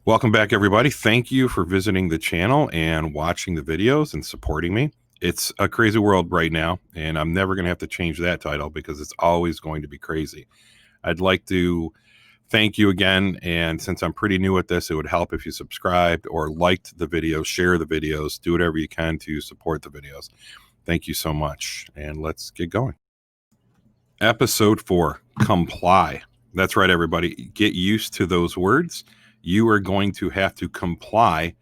Welcome back, everybody. Thank you for visiting the channel and watching the videos and supporting me. It's a crazy world right now, and I'm never going to have to change that title because it's always going to be crazy. I'd like to thank you again, and since I'm pretty new at this, it would help if you subscribed or liked the videos, share the videos, do whatever you can to support the videos. Thank you so much, and let's get going. Episode 4, comply. That's right, everybody. Get used to those words. You are going to have to comply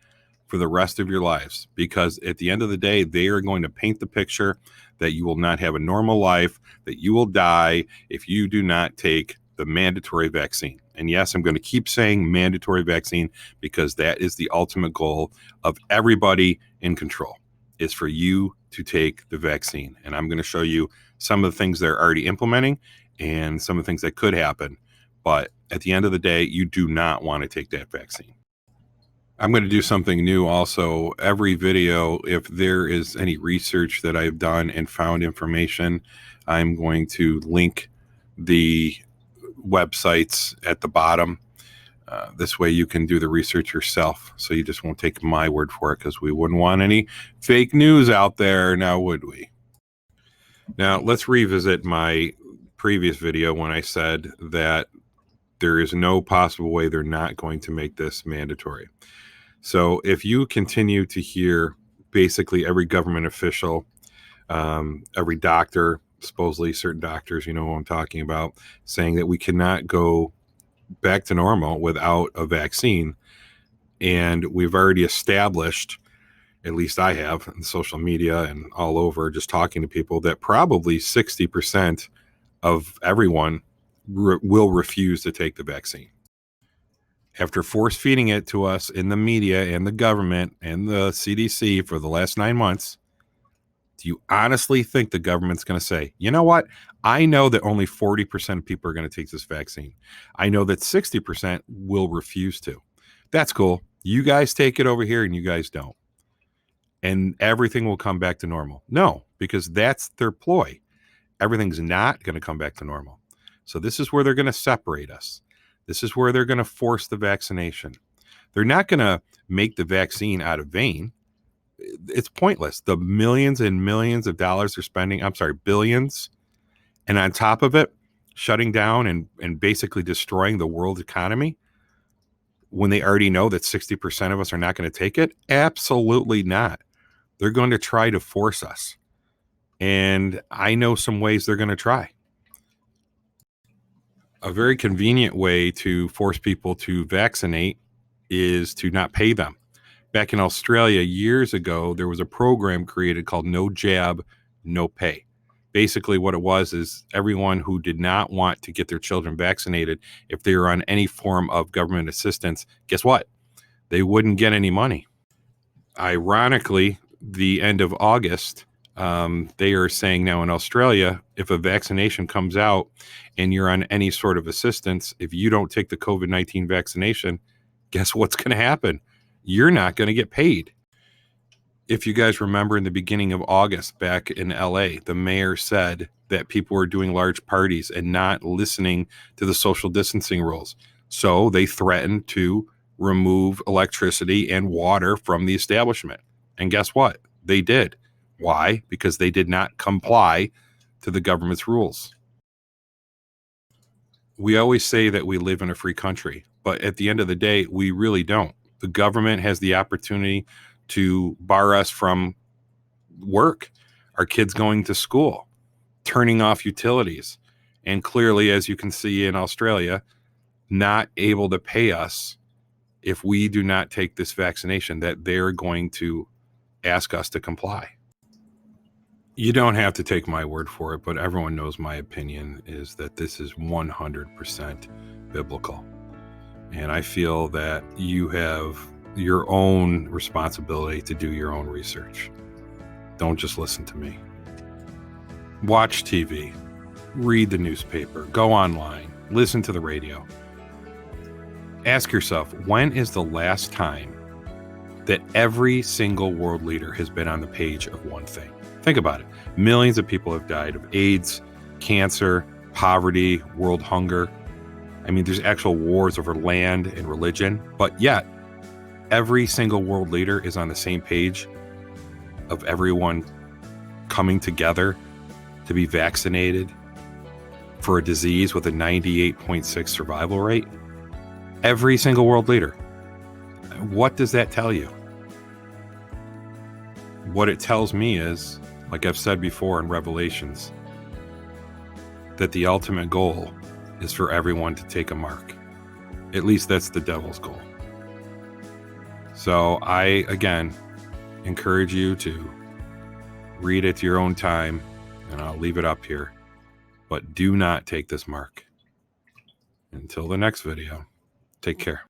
for the rest of your lives because at the end of the day, they are going to paint the picture that you will not have a normal life, that you will die if you do not take the mandatory vaccine. And yes, I'm going to keep saying mandatory vaccine because that is the ultimate goal of everybody in control, is for you to take the vaccine. And I'm going to show you some of the things they're already implementing and some of the things that could happen. But at the end of the day, you do not want to take that vaccine. I'm going to do something new also. Every video, if there is any research that I've done and found information, I'm going to link the websites at the bottom. This way you can do the research yourself. So you just won't take my word for it because we wouldn't want any fake news out there, now would we? Now, let's revisit my previous video when I said that there is no possible way they're not going to make this mandatory. So if you continue to hear basically every government official, every doctor, supposedly certain doctors, you know who I'm talking about, saying that we cannot go back to normal without a vaccine, and we've already established, at least I have in social media and all over, just talking to people, that probably 60% of everyone will refuse to take the vaccine. After force feeding it to us in the media and the government and the CDC for the last 9 months, do you honestly think the government's going to say, you know what? I know that only 40% of people are going to take this vaccine. I know that 60% will refuse to. That's cool. You guys take it over here and you guys don't. And everything will come back to normal. No, because that's their ploy. Everything's not going to come back to normal. So this is where they're going to separate us. This is where they're going to force the vaccination. They're not going to make the vaccine out of vain. It's pointless. The millions and millions of dollars they're spending, billions. And on top of it, shutting down and basically destroying the world economy when they already know that 60% of us are not going to take it? Absolutely not. They're going to try to force us. And I know some ways they're going to try. A very convenient way to force people to vaccinate is to not pay them. Back in Australia years ago, there was a program created called No Jab, No Pay. Basically what it was is everyone who did not want to get their children vaccinated, if they were on any form of government assistance, guess what? They wouldn't get any money. Ironically, the end of August, they are saying now in Australia, if a vaccination comes out and you're on any sort of assistance, if you don't take the COVID-19 vaccination, guess what's going to happen? You're not going to get paid. If you guys remember in the beginning of August back in LA, the mayor said that people were doing large parties and not listening to the social distancing rules. So they threatened to remove electricity and water from the establishment. And guess what? They did. Why? Because they did not comply to the government's rules. We always say that we live in a free country, but at the end of the day, we really don't. The government has the opportunity to bar us from work, our kids going to school, turning off utilities, and clearly, as you can see in Australia, not able to pay us if we do not take this vaccination, that they're going to ask us to comply. You don't have to take my word for it, but everyone knows my opinion is that this is 100% biblical. And I feel that you have your own responsibility to do your own research. Don't just listen to me. Watch TV, read the newspaper, go online, listen to the radio. Ask yourself, when is the last time that every single world leader has been on the page of one thing? Think about it. Millions of people have died of AIDS, cancer, poverty, world hunger. I mean, there's actual wars over land and religion, but yet Every single world leader is on the same page of everyone coming together to be vaccinated for a disease with a 98.6 survival rate. Every single world leader. What does that tell you? What it tells me is, like I've said before in Revelations, that the ultimate goal is for everyone to take a mark. At least that's the devil's goal. So I, again, encourage you to read at your own time, and I'll leave it up here. But do not take this mark. Until the next video, take care.